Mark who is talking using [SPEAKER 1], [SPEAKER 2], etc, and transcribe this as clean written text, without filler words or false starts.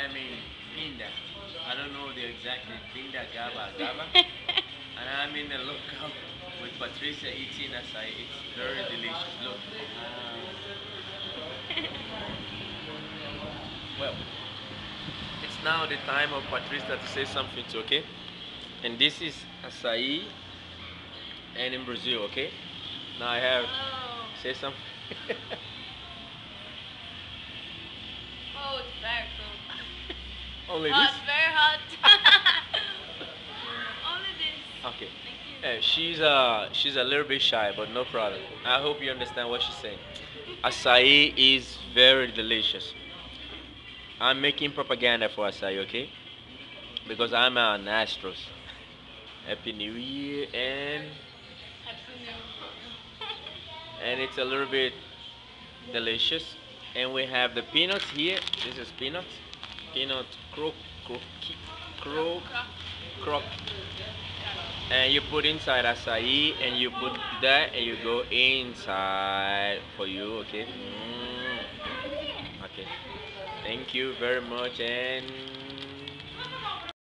[SPEAKER 1] I'm in Pinda. I don't know the exact name. Pindamonhagaba. And I'm in a local with Patricia eating acai. It's very delicious. Look. Well, it's now the time of Patricia to say something too, okay? And this is acai and in Brazil, okay? Now I have say something.
[SPEAKER 2] Oh, it's very cold.
[SPEAKER 1] Only
[SPEAKER 2] Oh,
[SPEAKER 1] this?
[SPEAKER 2] it's very hot. Only this.
[SPEAKER 1] Okay.
[SPEAKER 2] Thank
[SPEAKER 1] She's a little bit shy, but no problem. I hope you understand what she's saying. Acai is very delicious. I'm making propaganda for acai, okay? Because I'm an Astros. Happy New Year
[SPEAKER 2] Happy New Year.
[SPEAKER 1] and it's a little bit delicious. And we have the peanuts here. This is peanuts. Peanut croquis. Croc
[SPEAKER 2] Croc.
[SPEAKER 1] croc. And you put inside acai and you put that and you go inside for you, okay? Okay. Thank you very much and